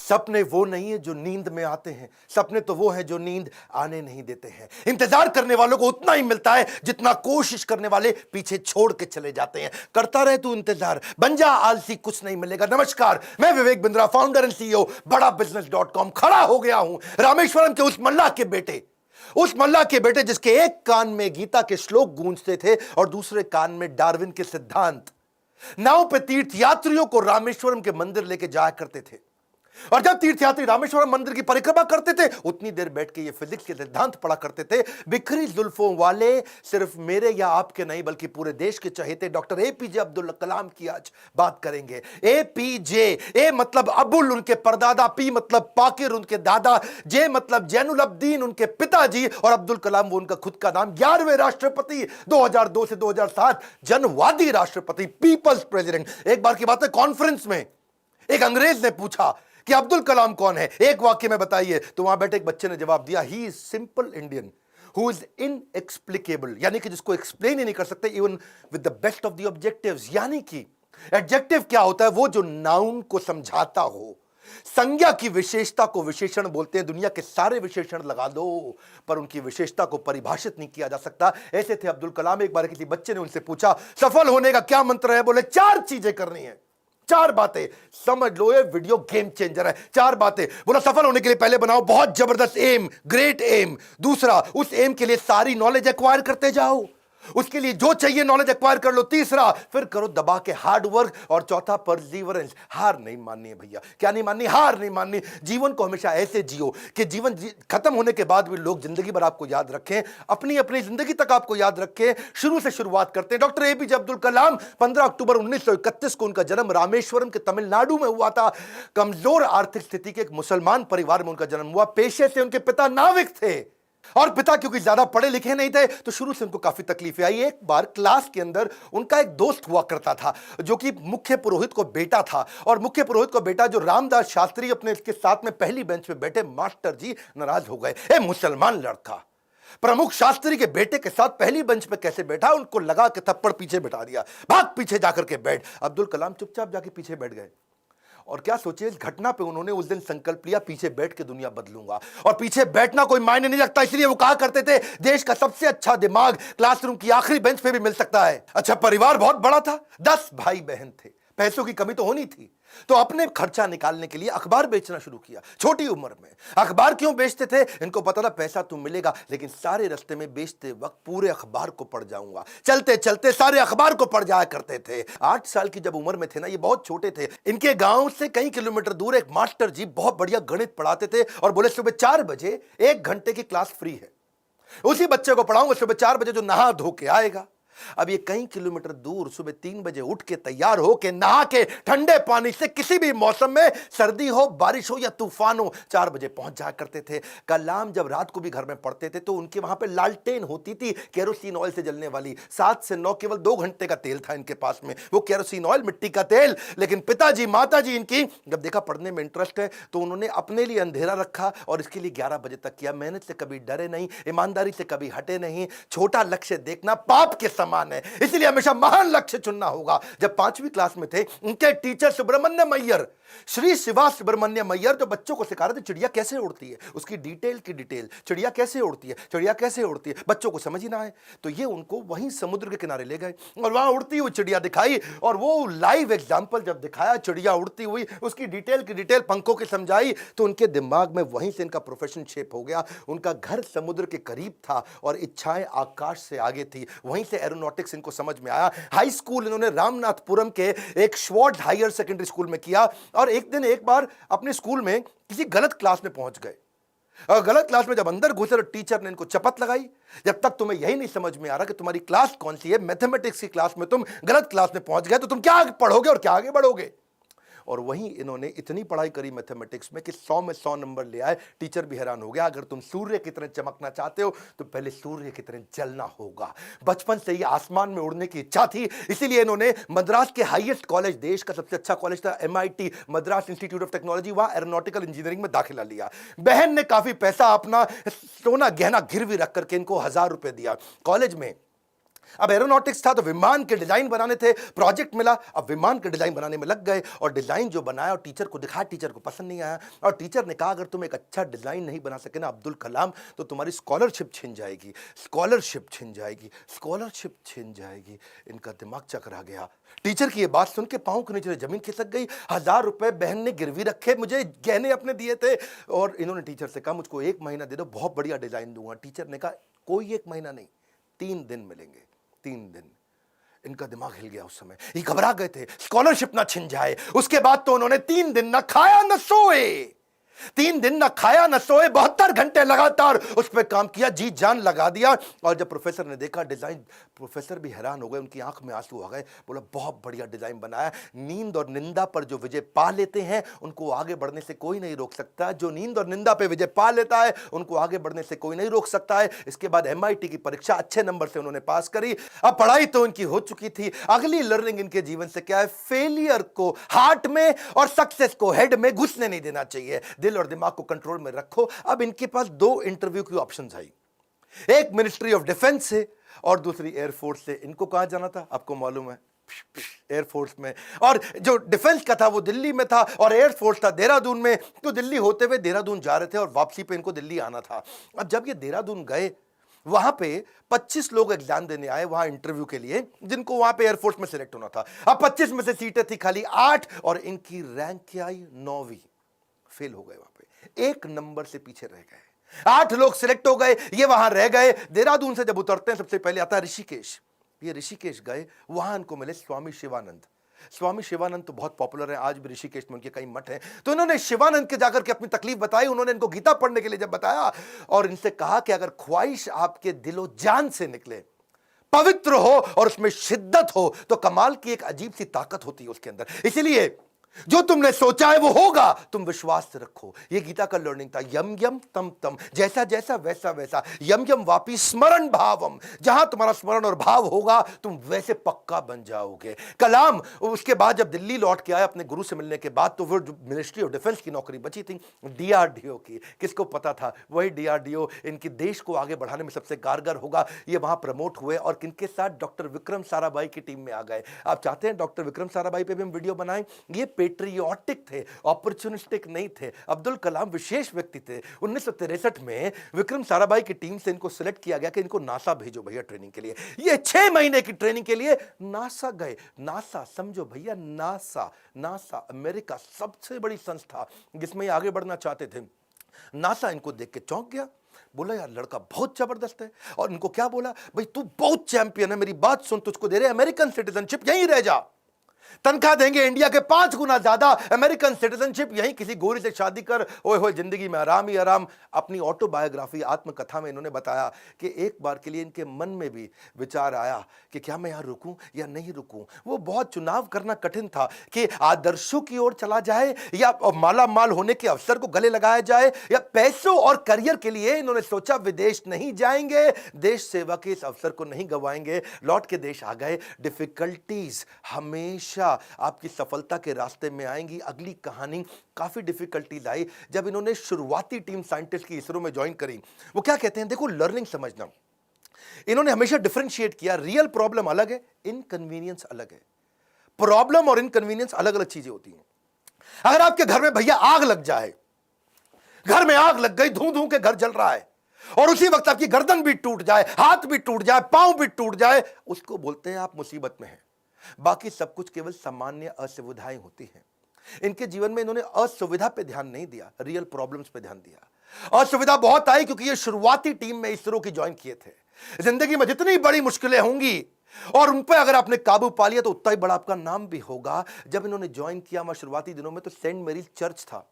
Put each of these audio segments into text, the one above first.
सपने वो नहीं है जो नींद में आते हैं, सपने तो वो हैं जो नींद आने नहीं देते हैं। इंतजार करने वालों को उतना ही मिलता है जितना कोशिश करने वाले पीछे छोड़ के चले जाते हैं। करता रहे तू इंतजार, बन जा आलसी, कुछ नहीं मिलेगा। नमस्कार, मैं Vivek Bindra, founder and CEO बड़ा बिजनेस.com। खड़ा हो गया हूं रामेश्वरम के उस मल्लाह के बेटे जिसके एक कान में गीता के श्लोक गूंजते थे और दूसरे कान में डार्विन के सिद्धांत। नाव पे तीर्थ यात्रियों को रामेश्वरम के मंदिर लेके जाया करते थे, और जब तीर्थयात्री रामेश्वरम मंदिर की परिक्रमा करते थे उतनी देर बैठ के ये फिजिक्स के सिद्धांत पढ़ा करते थे। बिखरी जुल्फों वाले सिर्फ मेरे या आपके नहीं बल्कि पूरे देश के चहेते डॉक्टर एपीजे अब्दुल कलाम की आज बात करेंगे। एपीजे, ए मतलब अबुल उनके परदादा, पी मतलब पाकिर उनके दादा, जे मतलब जैनुल अब्दीन उनके पिताजी, और अब्दुल कलाम वो उनका खुद का नाम। 11वें राष्ट्रपति, 2002 से 2007 जनवादी राष्ट्रपति, पीपल्स प्रेसिडेंट। एक बार की बात है, कॉन्फ्रेंस में एक अंग्रेज ने पूछा कि अब्दुल कलाम कौन है, एक वाक्य में बताइए। तो वहां बैठे एक बच्चे ने जवाब दिया, he is simple Indian who is inexplicable, यानी कि जिसको एक्सप्लेन ही नहीं कर सकते even with the best of the objectives. यानी कि एडजेक्टिव क्या होता है? वो जो नाउन को समझाता हो। संज्ञा की विशेषता को विशेषण बोलते हैं। दुनिया के सारे विशेषण लगा दो पर उनकी विशेषता को परिभाषित नहीं किया जा सकता। ऐसे थे अब्दुल कलाम। एक बार किसी बच्चे ने उनसे पूछा, सफल होने का क्या मंत्र है? बोले 4 चीजें करनी है, 4 बातें। समझ लो ये वीडियो गेम चेंजर है। 4 बातें। बोला सफल होने के लिए पहले बनाओ बहुत जबरदस्त एम, ग्रेट एम। दूसरा, उस एम के लिए सारी नॉलेज एक्वायर करते जाओ, उसके लिए जो चाहिए नॉलेज एक्वायर कर लो। तीसरा, फिर करो दबा के हार्ड वर्क। और चौथा, परसीवरेंस। हार नहीं माननी है भैया। क्या नहीं माननी? हार नहीं माननी। जीवन को हमेशा ऐसे जियो कि जीवन खत्म होने के बाद भी लोग जिंदगी भर आपको याद रखें, अपनी अपनी जिंदगी तक आपको याद रखें। शुरू से शुरुआत करते हैं। डॉक्टर एपीजे अब्दुल कलाम, 15 अक्टूबर 1931 को उनका जन्म रामेश्वरम के तमिलनाडु में हुआ था। कमजोर आर्थिक स्थिति के एक मुसलमान परिवार में उनका जन्म हुआ। पेशे से उनके पिता नाविक थे, और पिता क्योंकि ज्यादा पढ़े लिखे नहीं थे तो शुरू से उनको काफी तकलीफें आई। एक बार क्लास के अंदर उनका एक दोस्त हुआ करता था जो कि मुख्य पुरोहित को बेटा था, और मुख्य पुरोहित को बेटा जो रामदास शास्त्री अपने इसके साथ में पहली बेंच पे बैठे, मास्टर जी नाराज हो गए। ए मुसलमान लड़का प्रमुख शास्त्री के बेटे के साथ पहली बेंच पे कैसे बैठा? उनको लगा कि थप्पड़ पीछे बैठा दिया, भाग पीछे जाकर के बैठ। अब्दुल कलाम चुपचाप जाके पीछे बैठ गए। और क्या सोचिए, इस घटना पे उन्होंने उस दिन संकल्प लिया, पीछे बैठ के दुनिया बदलूंगा। और पीछे बैठना कोई मायने नहीं रखता, इसलिए वो कहा करते थे देश का सबसे अच्छा दिमाग क्लासरूम की आखिरी बेंच पे भी मिल सकता है। अच्छा, परिवार बहुत बड़ा था, 10 भाई बहन थे। पैसों की कमी तो होनी थी, तो अपने खर्चा निकालने के लिए अखबार बेचना शुरू किया। छोटी उम्र में अखबार क्यों बेचते थे? इनको पता था पैसा तो मिलेगा, लेकिन सारे रास्ते में बेचते वक्त पूरे अखबार को पढ़ जाऊंगा। चलते चलते सारे अखबार को पढ़ जाया करते थे। 8 साल की जब उम्र में थे ना, ये बहुत छोटे थे। इनके गांव से कई किलोमीटर दूर एक मास्टर जी बहुत बढ़िया गणित पढ़ाते थे, और बोले सुबह 4 बजे 1 घंटे की क्लास फ्री है, उसी बच्चे को पढ़ाऊंगा सुबह 4 बजे जो नहा धो के आएगा। अब ये कई किलोमीटर दूर सुबह 3 बजे उठ के तैयार हो के नहा के ठंडे पानी से किसी भी मौसम में, सर्दी हो बारिश हो या तूफान हो, 4 बजे पहुंच जाया करते थे। कलाम जब रात को भी घर में पढ़ते थे तो उनके वहां पे लालटेन होती थी, केरोसिन ऑयल से जलने वाली। 7 से 9 केवल 2 घंटे का तेल था इनके पास में, वो केरोसिन ऑयल, मिट्टी का तेल। लेकिन पिताजी माताजी इनकी जब देखा पढ़ने में इंटरेस्ट है तो उन्होंने अपने लिए अंधेरा रखा और इसके लिए 11 बजे तक किया। मेहनत से कभी डरे नहीं, ईमानदारी से कभी हटे नहीं। छोटा लक्ष्य देखना पाप के समान है, इसलिए हमेशा महान लक्ष्य चुनना होगा। जब 5वीं क्लास में थे, उनके टीचर सुब्रमण्यम अय्यर, श्री शिवा सुब्रमण्यम अय्यर, जो बच्चों को सिखा रहे थे चिड़िया कैसे उड़ती है, उसकी डिटेल की डिटेल, चिड़िया कैसे उड़ती है, चिड़िया कैसे उड़ती है, बच्चों को समझ ही ना आए तो ये उनको वहीं समुद्र के किनारे ले गए और वहां उड़ती हुई चिड़िया दिखाई। और वो लाइव एग्जाम्पल जब दिखाया चिड़िया उड़ती हुई, उसकी डिटेल की डिटेल पंखों की समझाई, तो उनके दिमाग में वहीं से इनका प्रोफेशन शेप हो गया। उनका घर समुद्र के करीब था और इच्छाएं आकाश से आगे थी, वहीं से एरोनॉटिक्स इनको समझ में आया। हाई स्कूल इन्होंने रामनाथपुरम के एक श्वार्ट हायर सेकेंडरी स्कूल में किया। और एक दिन एक बार अपने स्कूल में किसी गलत क्लास में पहुंच गए, और गलत क्लास में जब अंदर घुसे तो टीचर ने इनको चपत लगाई, जब तक तुम्हें यही नहीं समझ में आ रहा कि तुम्हारी क्लास कौन सी है, मैथमेटिक्स की क्लास में तुम गलत क्लास में पहुंच गए तो तुम क्या पढ़ोगे और क्या आगे बढ़ोगे। और वहीं इन्होंने इतनी पढ़ाई करी मैथमेटिक्स में कि 100 में 100 नंबर ले आए। टीचर भी हैरान हो गया, अगर तुम सूर्य की तरह चमकना चाहते हो तो पहले सूर्य की तरह जलना होगा। बचपन से ही आसमान में उड़ने की इच्छा थी, इसीलिए इन्होंने मद्रास के हाईएस्ट कॉलेज, देश का सबसे अच्छा कॉलेज था MIT, Madras institute of technology, वहां एरोनॉटिकल इंजीनियरिंग में दाखिला लिया। बहन ने काफी पैसा अपना सोना गहना गिरवी रख करके इनको 1000 रुपए दिया। कॉलेज में अब एरोनॉटिक्स था तो विमान के डिजाइन बनाने थे, प्रोजेक्ट मिला, अब विमान के डिजाइन बनाने में लग गए और डिजाइन जो बनाया और टीचर को दिखाया, टीचर को पसंद नहीं आया और टीचर ने कहा अगर तुम एक अच्छा डिजाइन नहीं बना सके ना अब्दुल कलाम तो तुम्हारी स्कॉलरशिप छिन जाएगी, स्कॉलरशिप छिन जाएगी, स्कॉलरशिप छिन जाएगी। इनका दिमाग चकरा गया। टीचर की ये बात सुन के पांव के नीचे जमीन खिसक गई। 1000 रुपए बहन ने गिरवी रखे, मुझे गहने अपने दिए थे और इन्होंने टीचर से कहा मुझको 1 महीना दे दो, बहुत बढ़िया डिजाइन दूंगा। टीचर ने कहा कोई 1 महीना नहीं, 3 दिन मिलेंगे, 3 दिन। इनका दिमाग हिल गया। उस समय ये घबरा गए थे स्कॉलरशिप ना छिन जाए। उसके बाद तो उन्होंने 3 दिन ना खाया ना सोए, 3 दिन ना खाया ना सोए, 72 घंटे लगातार उस पर काम किया, जी जान लगा दिया। और जब प्रोफेसर ने देखा डिजाइन, प्रोफेसर भी हैरान हो गए, उनकी आंख में आंसू आ गए। बोला बहुत बढ़िया डिजाइन बनाया। नींद और निंदा पर जो विजय पा लेते हैं उनको आगे बढ़ने से कोई नहीं रोक सकता। जो नींद और निंदा पे विजय पा लेता है उनको आगे बढ़ने से कोई नहीं रोक सकता है। इसके बाद MIT की परीक्षा अच्छे नंबर से उन्होंने पास करी। अब पढ़ाई तो उनकी हो चुकी थी। अगली लर्निंग इनके जीवन से क्या है? फेलियर को हार्ट में और सक्सेस को हेड में घुसने नहीं देना चाहिए। दिल और दिमाग को कंट्रोल में रखो। अब इनके पास 2 इंटरव्यू की ऑप्शंस आई, एक मिनिस्ट्री ऑफ डिफेंस से और दूसरी एयरफोर्स से। इनको कहां जाना था आपको मालूम है? एयरफोर्स में। और जो डिफेंस का था वो दिल्ली में था और एयरफोर्स था देहरादून में। तो दिल्ली होते हुए देहरादून जा रहे थे और वापसी पे इनको दिल्ली आना था। अब जब ये देहरादून गए वहां पे 25 लोग एग्जाम देने आए वहां इंटरव्यू के लिए, जिनको वहां पे एयरफोर्स में सिलेक्ट होना था। अब 25 में से सीटें थी खाली 8 और इनकी रैंक क्या आई? 9वीं। फेल हो गए, वहां पे 1 नंबर से पीछे रह गए। 8 लोग सिलेक्ट हो गए, ये वहां रह गए। देहरादून से जब उतरते हैं सबसे पहले आता है ऋषिकेश। ये ऋषिकेश गए, वहां इनको मिले स्वामी शिवानंद। स्वामी शिवानंद तो बहुत पॉपुलर है, आज भी ऋषिकेश में उनके कई मठ हैं। तो इन्होंने शिवानंद के जाकर के अपनी तकलीफ बताई। उन्होंने इनको गीता पढ़ने के लिए जब बताया और इनसे कहा कि अगर ख्वाहिश आपके दिलो जान से निकले, पवित्र हो और उसमें शिद्दत हो तो कमाल की एक अजीब सी ताकत होती है उसके अंदर। इसीलिए जो तुमने सोचा है वो होगा, तुम विश्वास से रखो। ये गीता का लर्निंग था। यम यम तम तम, जैसा जैसा वैसा वैसा। यम यम वापी स्मरण भावम, जहां तुम्हारा स्मरण और भाव होगा तुम वैसे पक्का बन जाओगे। कलाम उसके बाद जब दिल्ली लौट के आए अपने गुरु से मिलने के बाद, तो वो मिनिस्ट्री ऑफ डिफेंस की नौकरी बची थी DRDO की। किसको पता था वही DRDO इनके देश को आगे बढ़ाने में सबसे कारगर होगा। ये वहां प्रमोट हुए और किनके साथ? डॉक्टर विक्रम साराभाई की टीम में आ गए। आप चाहते हैं डॉक्टर विक्रम साराभाई पे भी हम वीडियो बनाएं? ये पेट्रियोटिक थे, ऑपर्चुनिस्टिक नहीं थे। अब्दुल कलाम विशेष व्यक्ति थे। 1963 में विक्रम साराभाई की टीम से इनको सिलेक्ट किया गया कि इनको नासा भेजो भैया ट्रेनिंग के लिए। ये 6 महीने की ट्रेनिंग के लिए नासा गए। नासा समझो भैया, नासा, नासा अमेरिका सबसे बड़ी संस्था जिसमें आगे बढ़ना चाहते थे। नासा इनको देख के चौंक गया, बोला यार लड़का बहुत जबरदस्त है। और इनको क्या बोला? भाई तू बहुत चैंपियन है, मेरी बात सुन, तुझको दे रहे अमेरिकन सिटीजनशिप, यहीं रह जा, तनख्वाह देंगे इंडिया के 5 गुना ज्यादा, अमेरिकन सिटीजनशिप, यहीं किसी गोरी से शादी कर, ओए होए जिंदगी में आराम ही आराम। अपनी ऑटोबायोग्राफी, आत्मकथा में इन्होंने बताया कि एक बार के लिए इनके मन में भी विचार आया कि क्या मैं यहां रुकूं या नहीं रुकूं। वो बहुत चुनाव करना कठिन था कि आदर्शों की ओर चला जाए या माला माल होने के अवसर को गले लगाया जाए या पैसों और करियर के लिए इन्होंने सोचा विदेश नहीं जाएंगे, देश सेवा के इस अवसर को नहीं गंवाएंगे। लौट के देश आ गए। डिफिकल्टीज हमेशा आपकी सफलता के रास्ते में आएंगी। अगली कहानी काफी डिफिकल्टीज आई जब इन्होंने शुरुआती टीम साइंटिस्ट की इसरो में ज्वाइन करी। वो क्या कहते हैं, देखो लर्निंग समझना, इन्होंने हमेशा डिफरेंशिएट किया। रियल प्रॉब्लम अलग है, इनकन्वीनियंस अलग है। प्रॉब्लम और इनकन्वीनियंस अलग अलग चीजें होती हैं। अगर आपके घर में भैया आग लग जाए, घर में आग लग गई, धू धू के घर जल रहा है और उसी वक्त आपकी गर्दन भी टूट जाए, हाथ भी टूट जाए, पांव भी टूट जाए, उसको बोलते हैं आप मुसीबत में हैं। बाकी सब कुछ केवल सामान्य असुविधाएं होती हैं। इनके जीवन में इन्होंने असुविधा पे ध्यान नहीं दिया, रियल प्रॉब्लम्स पे ध्यान दिया। असुविधा बहुत आई क्योंकि ये शुरुआती टीम में इसरो की ज्वाइन किए थे। जिंदगी में जितनी बड़ी मुश्किलें होंगी और उन पर अगर आपने काबू पा लिया तो उतना ही बड़ा आपका नाम भी होगा। जब इन्होंने ज्वाइन किया वहां शुरुआती दिनों में तो सेंट मैरीज चर्च था,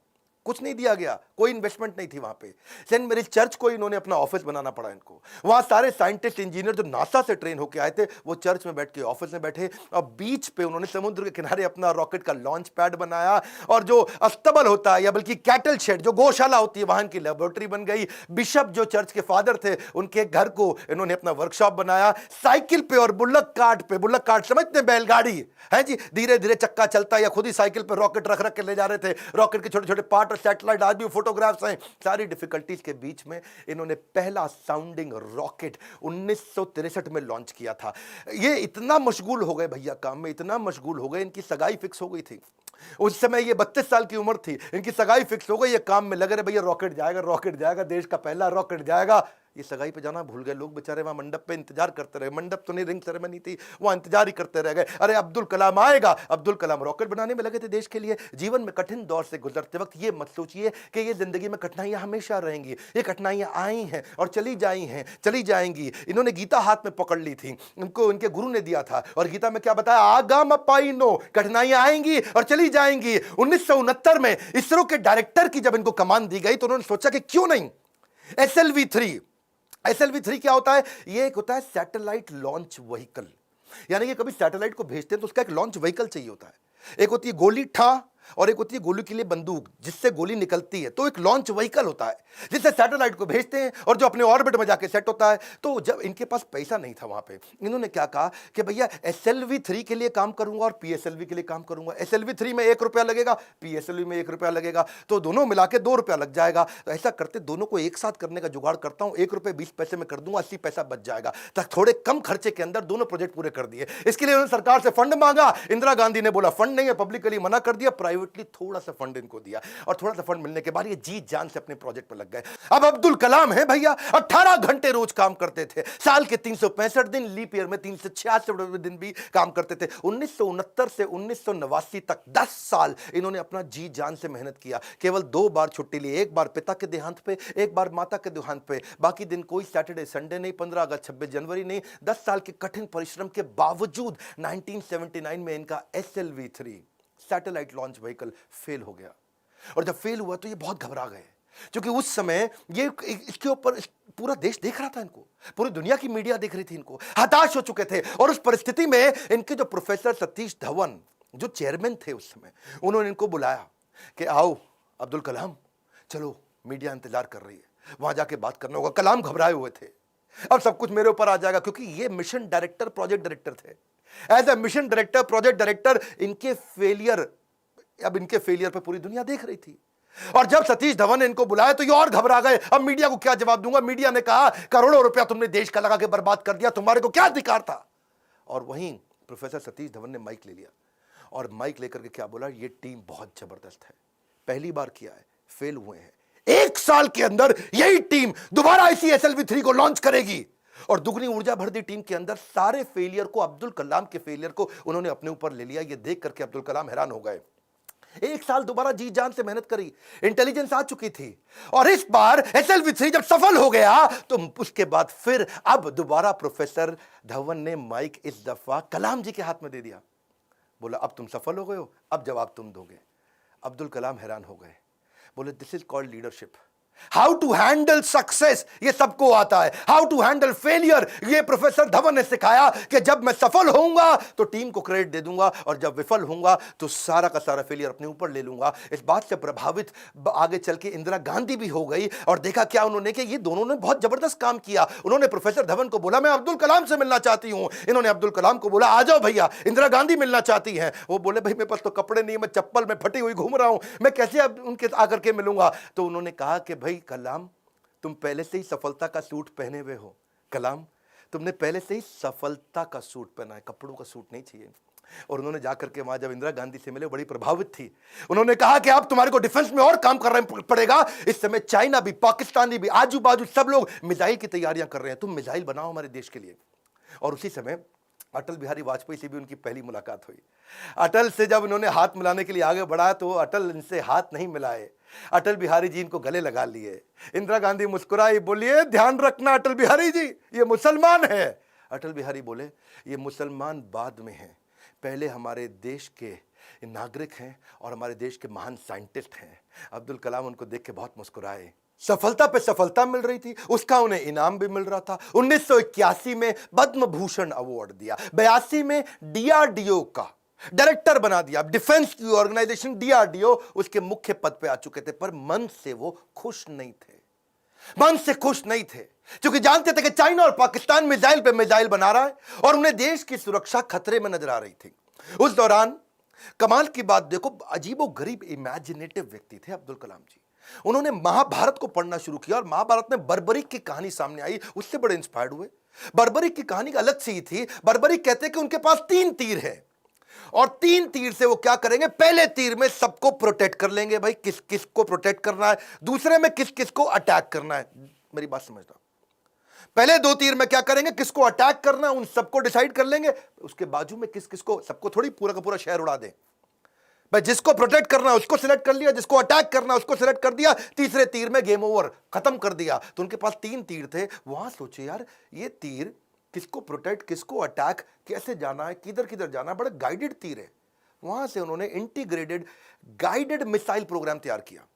कुछ नहीं दिया गया, कोई इन्वेस्टमेंट नहीं थी वहां पे। सेंट मैरीज चर्च को इन्होंने अपना ऑफिस बनाना पड़ा इनको। वहां सारे साइंटिस्ट इंजीनियर जो नासा से ट्रेन होकर आए थे वो चर्च में बैठ के ऑफिस में बैठे और बीच पे उन्होंने समुद्र के किनारे अपना रॉकेट का लॉन्च पैड बनाया और जो अस्तबल होता है या बल्कि कैटल शेड जो गौशाला होती है वहां की लेबोरेटरी बन गई। बिशप जो चर्च के फादर थे उनके घर को इन्होंने अपना वर्कशॉप बनाया। साइकिल पे और बुल्लक कार्ट समझते हैं, बैलगाड़ी है जी, धीरे धीरे चक्का चलता या खुद ही साइकिल पे रॉकेट रख रख के ले जा रहे थे। रॉकेट के छोटे छोटे पार्ट वाटर सैटेलाइट, आज भी फोटोग्राफ्स हैं। सारी डिफिकल्टीज के बीच में इन्होंने पहला साउंडिंग रॉकेट 1963 में लॉन्च किया था। ये इतना मशगूल हो गए भैया काम में, इतना मशगूल हो गए, इनकी सगाई फिक्स हो गई थी। उस समय ये 32 साल की उम्र थी, इनकी सगाई फिक्स हो गई, ये काम में लगे रहे, भैया रॉकेट जाएगा, रॉकेट जाएगा, देश का पहला रॉकेट जाएगा। ये सगाई पे जाना भूल गए लोग बेचारे, वहां मंडप पे इंतजार करते रहे। मंडप तो नहीं, रिंग सेरेमनी थी, वहां इंतजार ही करते रह गए। अरे अब्दुल कलाम आएगा। अब्दुल कलाम रॉकेट बनाने में लगे थे देश के लिए। जीवन में कठिन दौर से गुजरते वक्त ये मत सोचिए कि ये जिंदगी में कठिनाइयां हमेशा रहेंगी। ये कठिनाइयां आई हैं और चली जाई हैं, चली जाएंगी। इन्होंने गीता हाथ में पकड़ ली थी, इनको इनके गुरु ने दिया था, और गीता में क्या बताया, आगाम पाइनो, कठिनाइयां आएंगी और चली जाएंगी। 1969 में इसरो के डायरेक्टर की जब इनको कमान दी गई तो उन्होंने सोचा कि क्यों नहीं SLV-3। SLV-3 क्या होता है? ये एक होता है सैटेलाइट लॉन्च व्हीकल, यानी कि कभी सैटेलाइट को भेजते हैं तो उसका एक लॉन्च व्हीकल चाहिए होता है। एक होती है गोली ठा और एक होती है गोली के लिए बंदूक जिससे गोली निकलती है, तो एक लॉन्च व्हीकल होता है जिससे सैटेलाइट को भेजते हैं और जो अपने ऑर्बिट में जाके सेट होता है। तो जब इनके पास पैसा नहीं था वहां पे, इन्होंने क्या कहा कि भैया SLV-3 के लिए काम करूंगा और PSLV के लिए काम करूंगा। SLV-3 में 1 रुपया लगेगा, PSLV में 1 रुपया लगेगा, तो दोनों मिला के 2 रुपया लग जाएगा। तो ऐसा करते दोनों को एक साथ करने का जुगाड़ करता हूं, 1 रुपये 20 पैसे में कर दूंगा, 80 पैसा बच जाएगा। तक थोड़े कम खर्चे के अंदर दोनों प्रोजेक्ट पूरे कर दिए। इसके लिए उन्होंने सरकार से फंड मांगा। इंदिरा गांधी ने बोला फंड नहीं है, पब्लिकली मना कर दिया, प्राइवेटली थोड़ा सा फंड इनको दिया, और थोड़ा सा फंड मिलने के बाद ये जी जान से अपने प्रोजेक्ट पर लग गए। अब अब्दुल कलाम है भैया, 18 घंटे रोज काम करते थे, साल के 365 दिन, लीप ईयर में 366 दिन भी काम करते थे। 1969 से 1989 तक 10 साल इन्होंने अपना जी जान से मेहनत किया। केवल 2 बार छुट्टी ली, एक बार पिता के देहांत पे, एक बार माता के देहांत पे। बाकी दिन कोई सैटरडे संडे नहीं, 15 अगस्त 26 जनवरी नहीं। 10 साल के कठिन परिश्रम के बावजूद 1979 में इनका SLV-3 satellite launch vehicle fail हो गया। और जब फेल हुआ तो ये बहुत घबरा गए, क्योंकि उस समय ये इसके ऊपर पूरा देश देख रहा था इनको, पूरी दुनिया की मीडिया देख रही थी इनको, हताश हो चुके थे। और उस परिस्थिति में इनके जो प्रोफेसर सतीश धवन जो चेयरमैन थे उस समय, उन्होंने इनको बुलाया कि आओ अब्दुल कलाम, चलो मीडिया इंतजार कर रही है, वहां जाके बात करना होगा। कलाम घबराए हुए थे, अब सब कुछ मेरे ऊपर आ जाएगा, क्योंकि ये मिशन डायरेक्टर, प्रोजेक्ट डायरेक्टर थे। As a mission director, project director, इनके फेलियर पे पूरी दुनिया देख रही थी। और जब सतीश धवन ने इनको बुलाया तो ये और घबरा गए। अब मीडिया को क्या जवाब दूंगा? मीडिया ने कहा करोड़ों रुपया तुमने देश का लगा के बर्बाद कर दिया, तुम्हारे को क्या अधिकार था? और वहीं प्रोफेसर सतीश धवन ने माइक ले लिया और माइक लेकर के क्या बोला, ये टीम बहुत जबरदस्त है, पहली बार किया है, फेल हुए हैं, 1 साल के अंदर यही टीम दोबारा इसी SLV-3 को लॉन्च करेगी। और दुगनी ऊर्जा भर दी टीम के अंदर। सारे फेलियर को, अब्दुल कलाम के फेलियर को उन्होंने अपने ऊपर ले लिया। ये देख करके अब्दुल कलाम हैरान हो गए। 1 साल दोबारा जी जान से मेहनत करी, इंटेलिजेंस आ चुकी थी, और इस बार SLV-3 जब सफल हो गया तो उसके बाद फिर अब दोबारा प्रोफेसर धवन ने माइक इस दफा कलाम जी के हाथ में दे दिया। बोला अब तुम सफल हो गए हो, अब जवाब तुम दोगे। अब्दुल कलाम हैरान हो गए, बोले this is called leadership. How to handle success ये सबको आता है, हाउ टू हैंडल फेलियर ये प्रोफेसर धवन ने सिखाया कि जब मैं सफल होऊंगा तो टीम को क्रेडिट दे दूंगा, और जब विफल होऊंगा तो सारा का सारा फेलियर अपने ऊपर ले लूंगा। इस बात से प्रभावित आगे चल के इंदिरा गांधी भी हो गई, और देखा क्या उन्होंने कि ये दोनों ने बहुत जबरदस्त काम किया। उन्होंने प्रोफेसर धवन को बोला मैं अब्दुल कलाम से मिलना चाहती हूं, इन्होंने अब्दुल कलाम को बोला आ जाओ भैया, इंदिरा गांधी मिलना चाहती हैं। वो बोले भाई मेरे पास तो कपड़े नहीं, मैं चप्पल में फटी हुई घूम रहा हूं, मैं कैसे अब उनके आकर के मिलूंगा? तो उन्होंने कहा कि भाई कलाम तुम पहले से ही सफलता का सूट पहने हुए हो, कलाम तुमने पहले से ही सफलता का सूट पहना है, कपड़ों का सूट नहीं चाहिए। और उन्होंने जाकर के वहां जब इंदिरा गांधी से मिले, बड़ी प्रभावित थी। उन्होंने कहा कि अब तुम्हारे को डिफेंस में और काम करना पड़ेगा। इस समय चाइना भी, पाकिस्तानी भी, आजू बाजू सब लोग मिसाइल की तैयारियां कर रहे हैं, तुम मिसाइल बनाओ हमारे देश के लिए। और उसी समय अटल बिहारी वाजपेयी से भी उनकी पहली मुलाकात हुई। अटल से जब उन्होंने हाथ मिलाने के लिए आगे बढ़ा तो अटल इनसे हाथ नहीं मिलाए, अटल बिहारी जी इनको गले लगा लिए। इंदिरा गांधी मुस्कुराई, बोलिए ध्यान रखना अटल बिहारी जी ये मुसलमान है। अटल बिहारी बोले ये मुसलमान बाद में हैं, पहले हमारे देश के नागरिक हैं और हमारे देश के महान साइंटिस्ट हैं। अब्दुल कलाम उनको देख के बहुत मुस्कुराए। सफलता पे सफलता मिल रही थी, उसका उन्हें इनाम भी मिल रहा था। 1981 में पद्म भूषण अवार्ड दिया, 82 में DRDO का डायरेक्टर बना दिया। डिफेंस की ऑर्गेनाइजेशन DRDO उसके मुख्य पद पे आ चुके थे, पर मन से वो खुश नहीं थे, मन से खुश नहीं थे, क्योंकि जानते थे कि चाइना और पाकिस्तान मिसाइल पे मिसाइल बना रहा है और उन्हें देश की सुरक्षा खतरे में नजर आ रही थी। उस दौरान कमाल की बात देखो, अजीबो गरीब इमेजिनेटिव व्यक्ति थे अब्दुल कलाम जी। उन्होंने महाभारत को पढ़ना शुरू किया और महाभारत में बर्बरीक की कहानी सामने आई, उससे बड़े इंस्पायर्ड हुए। बर्बरीक की कहानी अलग सी ही थी। बर्बरीक कहते हैं कि उनके पास 3 तीर है और 3 तीर से वो क्या करेंगे, पहले तीर में सबको प्रोटेक्ट कर लेंगे, भाई किस किस को प्रोटेक्ट करना है, दूसरे में किस किस को अटैक करना है। मेरी बात समझना, पहले 2 तीर में क्या करेंगे, किसको अटैक करना है उन सबको डिसाइड कर लेंगे, उसके बाजू में किस किस को, सबको थोड़ी पूरा का पूरा शहर उड़ा दें। भाई जिसको प्रोटेक्ट करना है उसको सिलेक्ट कर लिया, जिसको अटैक करना है उसको सिलेक्ट कर दिया, तीसरे तीर में गेम ओवर, खत्म कर दिया। तो उनके पास 3 तीर थे। वहां सोचे यार ये तीर किसको प्रोटेक्ट, किसको अटैक, कैसे जाना है, किधर किधर जाना है, बड़ा गाइडेड तीर है। वहां से उन्होंने इंटीग्रेटेड गाइडेड मिसाइल प्रोग्राम तैयार किया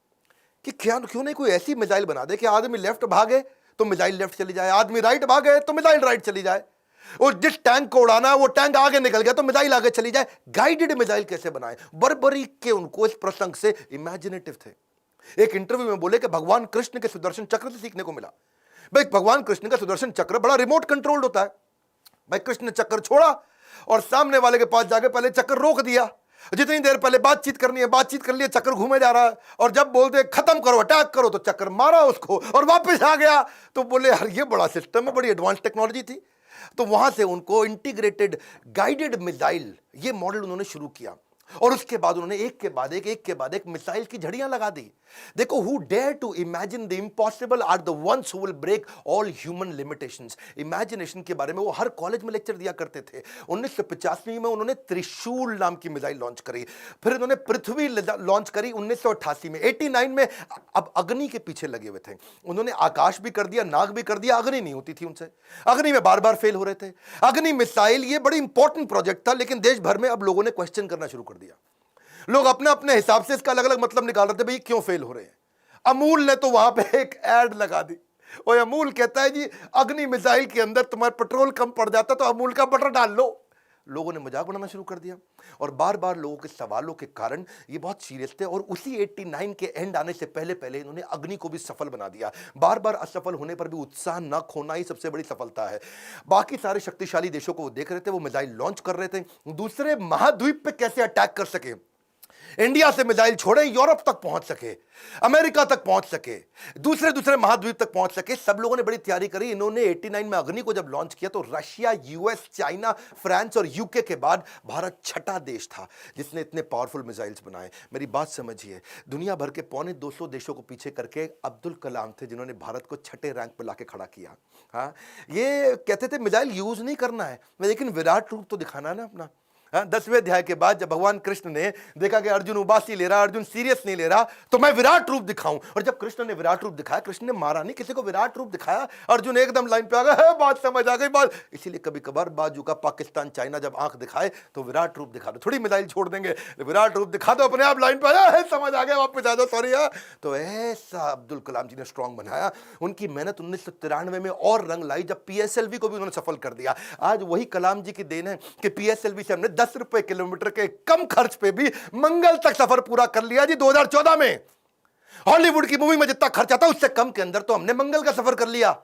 कि क्यों नहीं कोई ऐसी मिसाइल बना दे कि आदमी लेफ्ट भागे तो मिसाइल लेफ्ट चली जाए, आदमी राइट भागे तो मिसाइल राइट चली जाए, और जिस टैंक को उड़ाना है वो टैंक आगे निकल गया तो मिसाइल आगे चली जाए। गाइडेड मिसाइल कैसे बनाए, बर्बरीक के उनको इस प्रसंग से इमेजिनेटिव थे। एक इंटरव्यू में बोले कि भगवान कृष्ण के सुदर्शन चक्र से सीखने को मिला। भाई भगवान कृष्ण का सुदर्शन चक्र बड़ा रिमोट कंट्रोल्ड होता है। भाई कृष्ण ने चक्कर छोड़ा और सामने वाले के पास जाके पहले चक्कर रोक दिया, जितनी देर पहले बातचीत करनी है बातचीत कर लिया, चक्कर घूमे जा रहा है, और जब बोलते खत्म करो अटैक करो तो चक्कर मारा उसको और वापस आ गया। तो बोले यार ये बड़ा सिस्टम है, बड़ी एडवांस टेक्नोलॉजी थी। तो वहां से उनको इंटीग्रेटेड गाइडेड मिसाइल ये मॉडल उन्होंने शुरू किया और उसके बाद उन्होंने एक के बाद एक मिसाइल की झड़ियां लगा दी। देखो, who dare to imagine the impossible are the ones who will break all human limitations. Imagination के बारे में वो हर कॉलेज में लेक्चर दिया करते थे। 1985 में उन्होंने त्रिशूल नाम की मिसाइल लॉन्च करी, फिर उन्होंने पृथ्वी लॉन्च करी 1988 में। 89 में अब अग्नि के पीछे लगे हुए थे। उन्होंने आकाश भी कर दिया, नाग भी कर दिया, अग्नि नहीं होती थी उनसे, अग्नि में बार बार फेल हो रहे थे। अग्नि मिसाइल ये बड़ी इंपॉर्टेंट प्रोजेक्ट था, लेकिन देश भर में अब लोगों ने क्वेश्चन करना शुरू कर दिया। लोग अपने अपने हिसाब से इसका अलग अलग मतलब निकाल रहे थे, भाई क्यों फेल हो रहे हैं। अमूल ने तो वहां पे एक एड लगा दी, और अमूल कहता है जी अग्नि मिसाइल के अंदर तुम्हारा पेट्रोल कम पड़ जाता तो अमूल का बटर डाल लो। लोगों ने मजाक बनाना शुरू कर दिया और बार बार लोगों के सवालों के कारण ये बहुत सीरियस थे। और उसी 89 के एंड आने से पहले पहले इन्होंने अग्नि को भी सफल बना दिया। बार बार असफल होने पर भी उत्साह न खोना ही सबसे बड़ी सफलता है। बाकी सारे शक्तिशाली देशों को वो देख रहे थे, वो मिसाइल लॉन्च कर रहे थे, दूसरे महाद्वीप पे कैसे अटैक कर सके, इंडिया से मिसाइल छोड़े यूरोप तक पहुंच सके, अमेरिका तक पहुंच सके, दूसरे महाद्वीप तक पहुंच सके। सब लोगों ने बड़ी तैयारी करी। इन्होंने 89 में अग्नि को जब लॉन्च किया तो रशिया, यूएस, चाइना, फ्रांस और यूके के बाद भारत छठा देश था जिसने इतने पावरफुल मिसाइल्स बनाए। मेरी बात समझिए, दुनिया भर के 250 देशों को पीछे करके अब्दुल कलाम थे जिन्होंने भारत को छठे रैंक पर लाके खड़ा किया। हाँ, ये कहते थे मिसाइल यूज नहीं करना है, लेकिन विराट रूप तो दिखाना है ना अपना। 10वें अध्याय के बाद जब भगवान कृष्ण ने देखा कि अर्जुन उबासी ले रहा, अर्जुन सीरियस नहीं ले रहा, तो मैं विराट रूप दिखाऊं। और जब कृष्ण ने विराट रूप दिखाया, कृष्ण ने मारा नहीं, किसी को विराट रूप दिखाया, अर्जुन एकदम लाइन पे आ गया, बात समझ आ गई बात। इसीलिए कभी कभार बाजू का पाकिस्तान, चाइना जब आंख दिखाए तो विराट रूप दिखा दो, थोड़ी मिसाइल छोड़ देंगे, विराट रूप दिखा दो, अपने आप लाइन पे आया, समझ आ गया, वापस आ जाओ, सॉरी। तो ऐसा अब्दुल कलाम जी ने स्ट्रांग बनाया। उनकी मेहनत 1993 में और रंग लाई जब पीएसएलवी को भी उन्होंने सफल कर दिया। आज वही कलाम जी की देन है कि पीएसएलवी से हमने 10 रुपए किलोमीटर के कम खर्च पे भी मंगल तक सफर पूरा कर लिया जी। 2014 में हॉलीवुड की मूवी में जितना खर्चा था उससे कम के अंदर तो हमने मंगल का सफर कर लिया।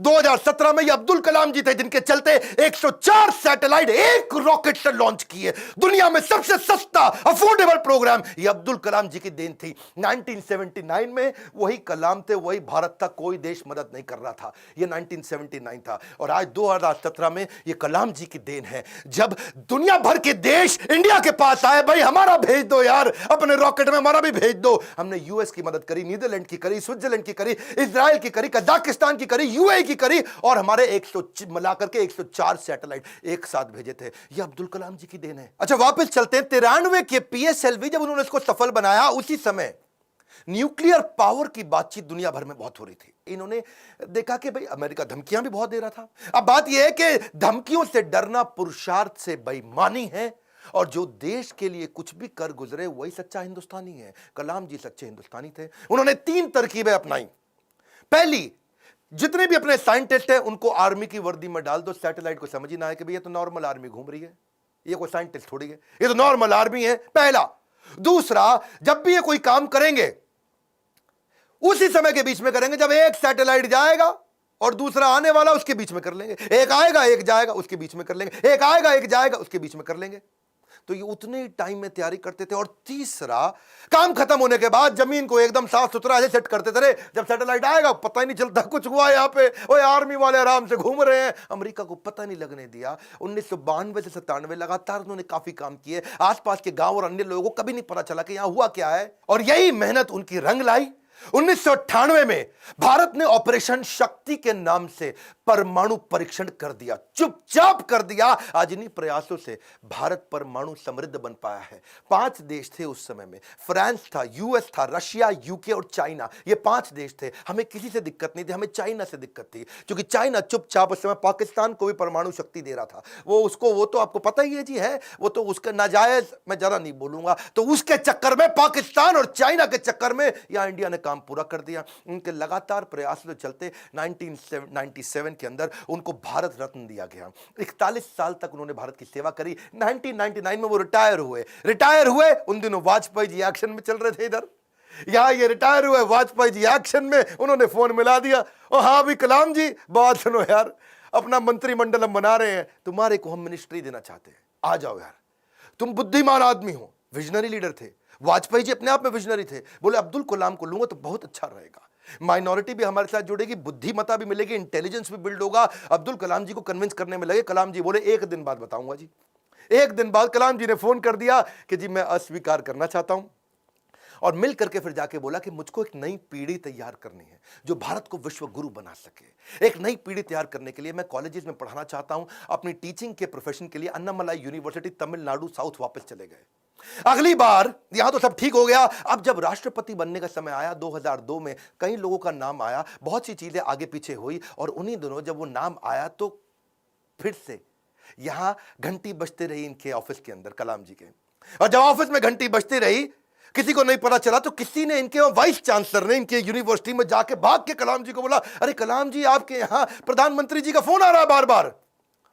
2017 में ये अब्दुल कलाम जी थे जिनके चलते 104 सैटेलाइट एक रॉकेट से लॉन्च किए। दुनिया में सबसे सस्ता अफोर्डेबल प्रोग्राम ये अब्दुल कलाम जी की देन थी। 1979 में वही कलाम थे, वही भारत था, कोई देश मदद नहीं कर रहा था। ये 1979 था और आज 2017 में ये कलाम जी की देन है जब दुनिया भर के देश इंडिया के पास आए, भाई हमारा भेज दो यार, अपने रॉकेट में हमारा भी भेज दो। हमने यूएस की मदद करी, नीदरलैंड की करी, स्विट्जरलैंड की करी, इजराइल की करी, कजाकिस्तान की करी, यूएई की करी, और हमारे 100 मिलाकर के 104 सैटेलाइट एक साथ भेजे थे। ये अब्दुल कलाम जी की देन है। अच्छा वापस चलते हैं 93 के पीएसएलवी जब उन्होंने इसको सफल बनाया, उसी समय न्यूक्लियर पावर की बातचीत दुनिया भर में बहुत हो रही थी। इन्होंने देखा कि भाई अमेरिका धमकियां भी बहुत दे रहा था। अब बात यह है कि धमकियों से डरना पुरुषार्थ से बेईमानी है, और जो देश के लिए कुछ भी कर गुजरे वही सच्चा हिंदुस्तानी है। कलाम जी सच्चे हिंदुस्तानी थे। उन्होंने 3 तरकीबें अपनाई। पहली, जितने भी अपने साइंटिस्ट हैं उनको आर्मी की वर्दी में डाल दो, सैटेलाइट को समझ ही ना है कि भाई ये तो नॉर्मल आर्मी घूम रही है, ये कोई साइंटिस्ट थोड़ी है, ये तो नॉर्मल आर्मी है, पहला। दूसरा, जब भी ये कोई काम करेंगे उसी समय के बीच में करेंगे जब एक सैटेलाइट जाएगा और दूसरा आने वाला, उसके बीच में कर लेंगे। एक आएगा एक जाएगा, उसके बीच में कर लेंगे। एक आएगा एक जाएगा, उसके बीच में कर लेंगे। तो ये उतने ही टाइम में तैयारी करते थे। और तीसरा, काम खत्म होने के बाद जमीन को एकदम साफ सुथरा ऐसे सेट करते थे, जब सैटेलाइट आएगा पता ही नहीं चलता कुछ हुआ यहाँ पे, ओए आर्मी वाले आराम से घूम रहे हैं। अमेरिका को पता नहीं लगने दिया। 1992 से 97 लगातार उन्होंने काफी काम किए। आसपास के गांव और अन्य लोगों को कभी नहीं पता चला कि यहां हुआ क्या है, और यही मेहनत उनकी रंग लाई। 1998 में भारत ने ऑपरेशन शक्ति के नाम से परमाणु परीक्षण कर दिया, चुपचाप कर दिया। आज इन्हीं प्रयासों से भारत परमाणु समृद्ध बन पाया है। 5 देश थे उस समय में, फ्रांस था, यूएस था, रशिया, यूके और चाइना। ये 5 देश थे। हमें किसी से दिक्कत नहीं थी, हमें चाइना से दिक्कत थी, क्योंकि चाइना चुपचाप उस समय पाकिस्तान को भी परमाणु शक्ति दे रहा था। वो तो आपको पता ही है जी, है वो तो उसका नाजायज, मैं जरा नहीं बोलूंगा। तो उसके चक्कर में, पाकिस्तान और चाइना के चक्कर में यहां इंडिया ने काम पूरा कर दिया। उनके लगातार प्रयासों के चलते 1997 के अंदर उनको भारत रत्न दिया गया। 41 साल तक उन्होंने भारत की सेवा करी। 1999 में वो रिटायर हुए। उन दिनों वाजपेयी जी एक्शन में चल रहे थे इधर, यहां ये रिटायर हुए, वाजपेयी जी एक्शन में। उन्होंने फोन मिला दिया, ओ हाँ भी कलाम जी, बात सुनो यार, अपना मंत्रिमंडल हम बना रहे हैं, तुम्हारे को हम मिनिस्ट्री देना चाहते हैं, आ जाओ यार। तुम बुद्धिमान आदमी हो, विजनरी लीडर थे। वाजपेयी जी अपने आप में विजनरी थे। बोले अब्दुल कलाम को लूंगा तो बहुत अच्छा रहेगा, माइनॉरिटी भी हमारे साथ जुड़ेगी, बुद्धिमत्ता भी मिलेगी, इंटेलिजेंस भी बिल्ड होगा। अब्दुल कलाम जी को कन्विंस करने में लगे। कलाम जी बोले 1 दिन बाद बताऊंगा जी। 1 दिन बाद कलाम जी ने फोन कर दिया कि जी मैं अस्वीकार करना चाहता हूं, और मिल करके फिर जाके बोला कि मुझको एक नई पीढ़ी तैयार करनी है जो भारत को विश्व गुरु बना सके। एक नई पीढ़ी तैयार करने के लिए मैं कॉलेजेस में पढ़ाना चाहता हूं। अपनी टीचिंग के प्रोफेशन के लिए अन्नामलाई यूनिवर्सिटी तमिलनाडु साउथ वापस चले गए। अगली बार यहां तो सब ठीक हो गया। अब जब राष्ट्रपति बनने का समय आया 2002 में, कई लोगों का नाम आया, बहुत सी चीजें आगे पीछे हुई, और उन्हीं दिनों जब वो नाम आया तो फिर से यहां घंटी बजते रही इनके ऑफिस के अंदर, कलाम जी के। और जब ऑफिस में घंटी बजती रही, किसी को नहीं पता चला, तो किसी ने, इनके वाइस चांसलर ने इनके यूनिवर्सिटी में जाके भाग के कलाम जी को बोला, अरे कलाम जी आपके यहां प्रधानमंत्री जी का फोन आ रहा है बार बार।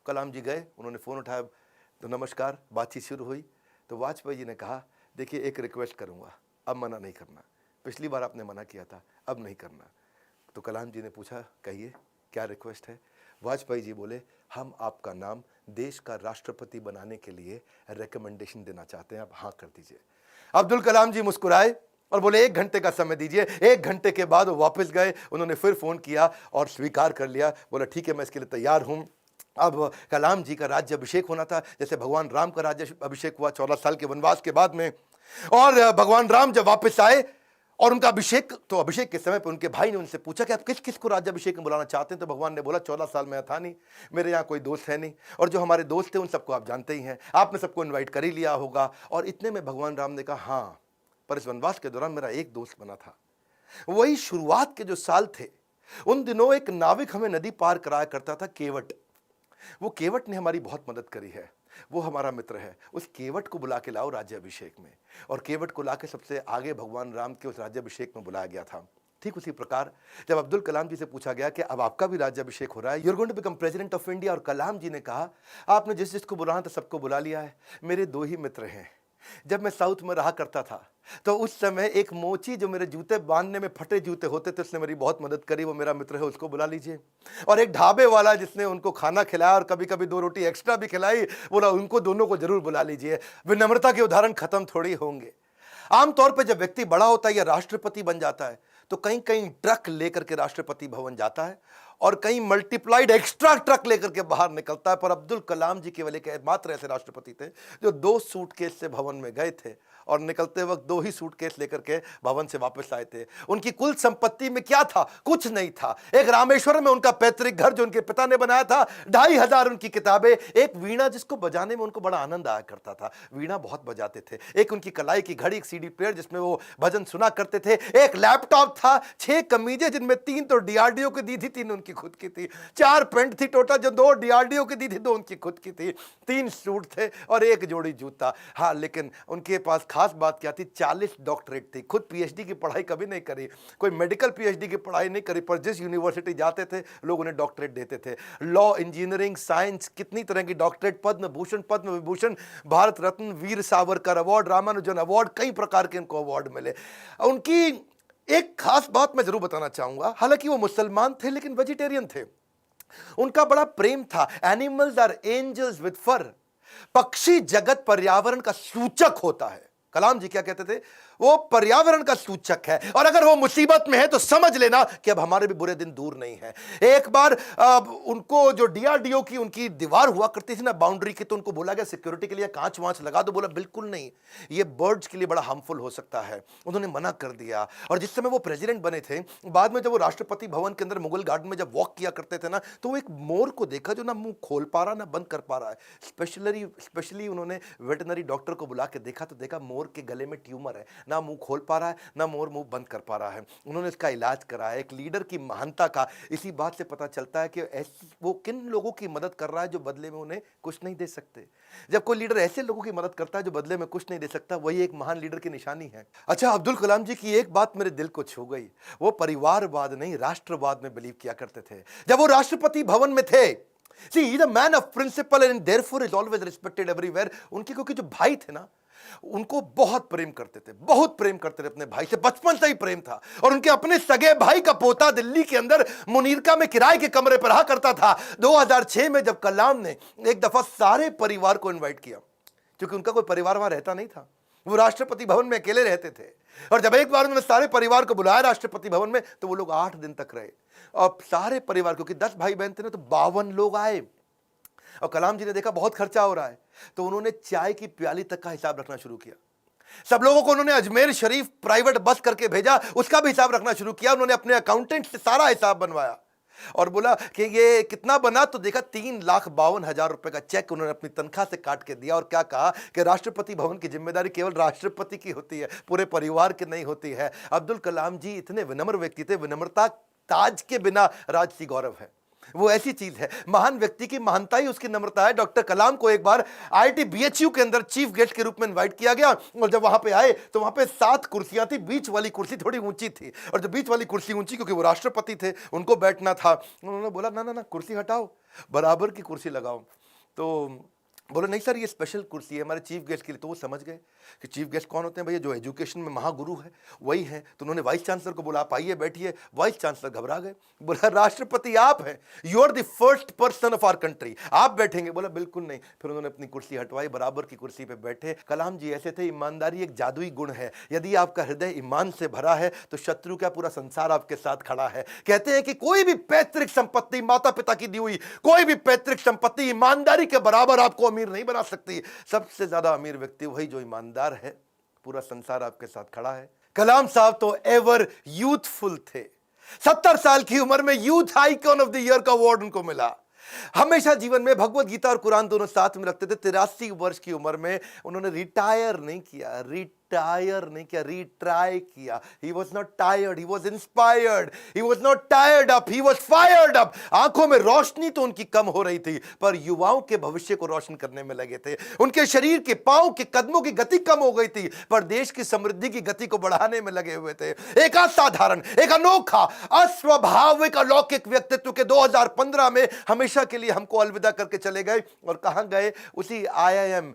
कलाम जी गए, उन्होंने फोन उठाया, तो नमस्कार, बातचीत शुरू हुई। तो वाजपेयी जी ने कहा, देखिए एक रिक्वेस्ट करूंगा, अब मना नहीं करना, पिछली बार आपने मना किया था, अब नहीं करना। तो कलाम जी ने पूछा, कहिए क्या रिक्वेस्ट है। वाजपेयी जी बोले, हम आपका नाम देश का राष्ट्रपति बनाने के लिए रिकमेंडेशन देना चाहते हैं, आप हाँ कर दीजिए। अब्दुल कलाम जी मुस्कुराए और बोले 1 घंटे का समय दीजिए। 1 घंटे के बाद वो वापस गए, उन्होंने फिर फोन किया और स्वीकार कर लिया। बोला ठीक है, मैं इसके लिए तैयार हूं। अब कलाम जी का राज्य अभिषेक होना था, जैसे भगवान राम का राज्य अभिषेक हुआ 14 साल के वनवास के बाद में। और भगवान राम जब वापस आए और उनका अभिषेक, तो अभिषेक के समय पर उनके भाई ने उनसे पूछा कि आप किस किस को राज्य अभिषेक में बुलाना चाहते हैं। तो भगवान ने बोला 14 साल में था नहीं, मेरे यहाँ कोई दोस्त है नहीं, और जो हमारे दोस्त थे उन सबको आप जानते ही हैं, आपने सबको इन्वाइट कर ही लिया होगा। और इतने में भगवान राम ने कहा, हाँ, पर इस वनवास के दौरान मेरा एक दोस्त बना था। वही शुरुआत के जो साल थे, उन दिनों एक नाविक हमें नदी पार कराया करता था, केवट। वो केवट ने हमारी बहुत मदद करी है, वो हमारा मित्र है। उस केवट को बुला के लाओ राज्याभिषेक में। और केवट को लाके सबसे आगे भगवान राम के उस राज्याभिषेक में बुलाया गया था। ठीक उसी प्रकार जब अब्दुल कलाम जी से पूछा गया कि अब आपका भी राज्याभिषेक हो रहा है, you are going to become president of India, और कलाम जी ने कहा, आपने जिस जिसको बुलाना था सबको बुला लिया है, मेरे 2 ही मित्र हैं। जब मैं साउथ में रहा करता था तो उस समय एक मोची, जो मेरे जूते बांधने में फटे जूते होते थे, उसने मेरी बहुत मदद करी, वो मेरा मित्र है, उसको बुला लीजिए। और एक ढाबे वाला जिसने उनको खाना खिलाया और कभी कभी 2 रोटी एक्स्ट्रा भी खिलाई, बोला उनको दोनों को जरूर बुला लीजिए। विनम्रता के उदाहरण खत्म थोड़ी होंगे। आमतौर पर जब व्यक्ति बड़ा होता है या राष्ट्रपति बन जाता है तो कहीं कहीं ट्रक लेकर के राष्ट्रपति भवन जाता है, और कहीं मल्टीप्लाइड एक्स्ट्रा ट्रक लेकर के बाहर निकलता है। पर अब्दुल कलाम जी केवल एक मात्र ऐसे राष्ट्रपति थे जो 2 सूटकेस से भवन में गए थे, और निकलते वक्त 2 ही सूटकेस लेकर के भवन से वापस आए थे। उनकी कुल संपत्ति में क्या था? कुछ नहीं था। एक रामेश्वर में उनका पैतृक घर जो उनके पिता ने बनाया था, 2500 उनकी किताबें, एक वीणा जिसको बजाने में उनको बड़ा आनंद आया करता था, वीणा बहुत बजाते थे, एक उनकी कलाई की घड़ी, एक सीडी प्लेयर जिसमें वो भजन सुना करते थे, एक लैपटॉप था, 6 कमीजें जिनमें 3 तो डीआरडीओ की दी थी, 3 उनकी खुद की थी, 4 पेंट थी टोटल जो 2 डीआरडीओ की दी थी, 2 उनकी खुद की थी, 3 सूट थे और 1 जोड़ी जूता। हाँ, लेकिन उनके पास खास बात क्या थी? 40 डॉक्टरेट थी। खुद पीएचडी की पढ़ाई कभी नहीं करी, कोई मेडिकल पीएचडी की पढ़ाई नहीं करी, पर जिस यूनिवर्सिटी जाते थे लोग उन्हें डॉक्टरेट देते थे। लॉ, इंजीनियरिंग, साइंस, कितनी तरह की doctorate, Padma Bhushan, Padma Vibhushan, Bharat Ratna, Veer Savarkar award, Ramanujan award, कई प्रकार के इनको अवार्ड मिले। उनकी एक खास बात मैं जरूर बताना चाहूंगा, हालांकि वो मुसलमान थे लेकिन वेजिटेरियन थे। उनका बड़ा प्रेम था, एनिमल्स आर एंजल्स विद फर। पक्षी जगत पर्यावरण का सूचक होता है। कलाम जी क्या कहते थे? वो पर्यावरण का सूचक है, और अगर वो मुसीबत में है तो समझ लेना कि अब हमारे भी बुरे दिन दूर नहीं है। एक बार उनको जो डीआरडीओ की उनकी दीवार हुआ करती थी ना बाउंड्री की, तो उनको बोला गया सिक्योरिटी के लिए कांच वांच लगा दो। बोला बिल्कुल नहीं, ये बर्ड्स के लिए बड़ा हार्मफुल हो सकता है। उन्होंने मना कर दिया। और जिस समय वो प्रेसिडेंट बने थे, बाद में जब वो राष्ट्रपति भवन के अंदर मुगल गार्डन में जब वॉक किया करते थे ना, तो वो एक मोर को देखा जो ना मुंह खोल पा रहा ना बंद कर पा रहा है। स्पेशली उन्होंने वेटनरी डॉक्टर को बुला के देखा, तो देखा मोर के गले में ट्यूमर है, ना मुंह खोल पा रहा है ना मोर मुंह बंद कर पा रहा है। उन्होंने इसका इलाज कराया। एक लीडर की महानता का इसी बात से पता चलता है कि वो किन लोगों की मदद कर रहा है जो बदले में उन्हें कुछ नहीं दे सकते। जब कोई लीडर ऐसे लोगों की मदद करता है जो बदले में कुछ नहीं दे सकता, वही एक महान लीडर की निशानी है। अच्छा, अब्दुल कलाम जी की एक बात मेरे दिल को छू गई। वो परिवारवाद नहीं, राष्ट्रवाद में बिलीव किया करते थे। जब वो राष्ट्रपति भवन में थे, See, he's a man of principle and therefore is always respected everywhere. उनके क्योंकि जो भाई थे ना, उनको बहुत प्रेम करते थे, बहुत प्रेम करते थे अपने भाई से, बचपन से ही प्रेम था। और उनके अपने सगे भाई का पोता दिल्ली के अंदर मुनीरका में किराए के कमरे पर रहा करता था। 2006 में जब कलाम ने एक दफा सारे परिवार को इनवाइट किया, क्योंकि उनका कोई परिवार वहां रहता नहीं था, वो राष्ट्रपति भवन में अकेले रहते थे। और जब एक बार उन्होंने सारे परिवार को बुलाया राष्ट्रपति भवन में, तो वो लोग 8 दिन तक रहे। और सारे परिवार, क्योंकि 10 भाई बहन थे ना, तो 52 लोग आए। और कलाम जी ने देखा बहुत खर्चा हो रहा है, तो उन्होंने चाय की प्याली तक का हिसाब रखना शुरू किया। सब लोगों को उन्होंने अजमेर शरीफ प्राइवेट बस करके भेजा, उसका भी हिसाब रखना शुरू किया। उन्होंने अपने अकाउंटेंट से सारा हिसाब बनवाया और बोला कि ये कितना बना, तो देखा 3,52,000 रुपए का चेक उन्होंने अपनी तनख्वाह से काट के दिया। और क्या कहा कि राष्ट्रपति भवन की जिम्मेदारी केवल राष्ट्रपति की होती है, पूरे परिवार की नहीं होती है। अब्दुल कलाम जी इतने विनम्र व्यक्ति थे, विनम्रता ताज के बिना राजसी गौरव है। वो ऐसी चीज है, महान व्यक्ति की महानता ही उसकी नम्रता है। डॉक्टर कलाम को एक बार आईआईटी बीएचयू के अंदर चीफ गेस्ट के रूप में इनवाइट किया गया, और जब वहां पे आए तो वहां पे 7 कुर्सियां थी। बीच वाली कुर्सी थोड़ी ऊंची थी, और जब बीच वाली कुर्सी ऊंची, क्योंकि वो राष्ट्रपति थे, उनको बैठना था। उन्होंने बोला ना ना ना, कुर्सी हटाओ, बराबर की कुर्सी लगाओ। तो बोले नहीं सर, ये स्पेशल कुर्सी है हमारे चीफ गेस्ट के लिए। तो वो समझ गए कि चीफ गेस्ट कौन होते हैं भैया, जो एजुकेशन में महागुरु है वही है। तो उन्होंने वाइस चांसलर को बोला, आप आइए बैठिए। वाइस चांसलर घबरा गए, बोला राष्ट्रपति आप हैं, you are the first person of our country, आप बैठेंगे। बोला बिल्कुल नहीं। फिर उन्होंने अपनी कुर्सी हटवाई, बराबर की कुर्सी पे बैठे। कलाम जी ऐसे थे, ईमानदारी एक जादुई गुण है। यदि आपका हृदय ईमान से भरा है तो शत्रु का पूरा संसार आपके साथ खड़ा है। कहते हैं कि कोई भी पैतृक संपत्ति, माता पिता की दी हुई कोई भी पैतृक संपत्ति ईमानदारी के बराबर आपको अमीर नहीं बना सकती। सबसे ज्यादा अमीर व्यक्ति वही जो ईमानदार है, पूरा संसार आपके साथ खड़ा है। कलाम साहब तो एवर यूथफुल थे। 70 साल की उम्र में youth icon of the year का अवार्ड उनको मिला। हमेशा जीवन में भगवत गीता और कुरान दोनों साथ में रखते थे। 83 वर्ष की उम्र में उन्होंने रिटायर नहीं किया, रिट्राई किया। He was not tired, he was inspired, he was not tired up, he was fired up। आंखों में रोशनी तो उनकी कम हो रही थी, पर युवाओं के भविष्य को रोशन करने में लगे थे। उनके शरीर के पांव के कदमों की गति कम हो गई थी, पर देश की समृद्धि की गति को बढ़ाने में लगे हुए थे। एक असाधारण, एक अनोखा, अस्वाभाविक, अलौकिक व्यक्तित्व के 2015 में हमेशा के लिए हमको अलविदा करके चले गए। और कहां गए? उसी IIM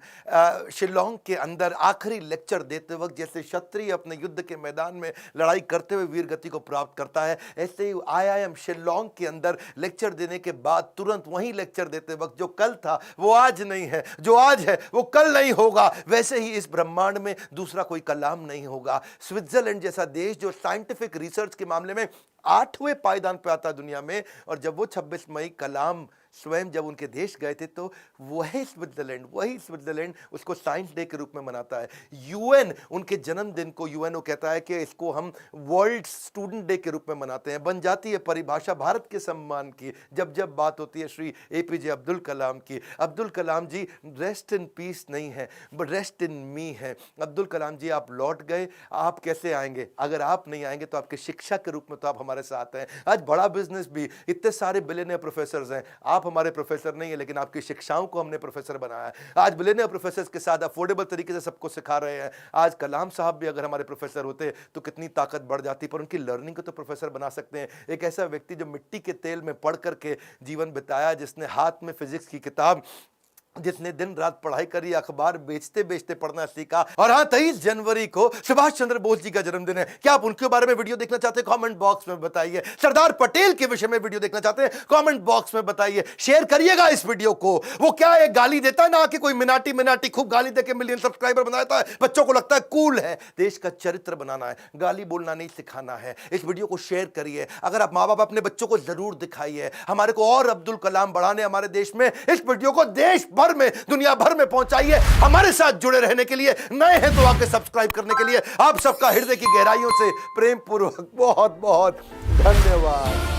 शिलोंग के अंदर आखिरी लेक्चर देते वक्त जैसे क्षत्रिय अपने युद्ध के मैदान में लड़ाई करते हुए वीर गति को प्राप्त करता है, ऐसे ही IIM शिलोंग के अंदर लेक्चर देने के बाद तुरंत वहीं लेक्चर देते वक्त जो कल था वो आज नहीं है, जो आज है वो कल नहीं होगा, वैसे ही इस ब्रह्मांड में दूसरा कोई कलाम नहीं होगा। स्विट्जरलैंड जैसा देश जो साइंटिफिक रिसर्च के मामले में 8वें पायदान पे आता दुनिया में, और जब वो 26 मई कलाम स्वयं जब उनके देश गए थे, तो वही स्विट्जरलैंड उसको साइंस डे के रूप में मनाता है। यूएन उनके जन्मदिन को यूएनओ कहता है कि इसको हम वर्ल्ड स्टूडेंट डे के रूप में मनाते हैं। बन जाती है परिभाषा भारत के सम्मान की जब जब बात होती है श्री APJ अब्दुल कलाम की। अब्दुल कलाम जी रेस्ट इन पीस नहीं है, बट रेस्ट इन मी है। अब्दुल कलाम जी आप लौट गए, आप कैसे आएंगे? अगर आप नहीं आएंगे तो आपके शिक्षा के रूप में तो आप हमारे साथ हैं। आज बड़ा बिजनेस भी, इतने सारे बिलियनियर प्रोफेसर हैं, आप हमारे प्रोफेसर नहीं है, लेकिन आपकी शिक्षाओं को हमने प्रोफेसर बनाया है। आज बिलियनियर प्रोफेसर के साथ अफोर्डेबल तरीके से सबको सिखा रहे हैं। आज कलाम साहब भी अगर हमारे प्रोफेसर होते तो कितनी ताकत बढ़ जाती, पर उनकी लर्निंग को तो प्रोफेसर बना सकते हैं। एक ऐसा व्यक्ति जो मिट्टी के तेल में पढ़ करके जीवन बिताया, जिसने हाथ में फिजिक्स की किताब जिसने दिन रात पढ़ाई करी, अखबार बेचते बेचते पढ़ना सीखा। और हाँ, 23 जनवरी को सुभाष चंद्र बोस जी का जन्मदिन है। क्या आप उनके बारे में वीडियो देखना चाहते हैं? कमेंट बॉक्स में बताइए। सरदार पटेल के विषय में वीडियो देखना चाहते हैं? कमेंट बॉक्स में बताइए। शेयर करिएगा इस वीडियो को। वो क्या है, गाली देता है ना कि कोई मिनाटी खूब गाली देके मिलियन सब्सक्राइबर बनाता है, बच्चों को लगता है कूल है। देश का चरित्र बनाना है, गाली बोलना नहीं सिखाना है। इस वीडियो को शेयर करिए। अगर आप माँ बाप, अपने बच्चों को जरूर दिखाइए। हमारे को और अब्दुल कलाम बढ़ाने हमारे देश में, इस वीडियो को देश भर में, दुनिया भर में पहुंचाइए। हमारे साथ जुड़े रहने के लिए, नए हैं तो आके सब्सक्राइब करने के लिए आप सबका हृदय की गहराइयों से प्रेम पूर्वक बहुत बहुत धन्यवाद।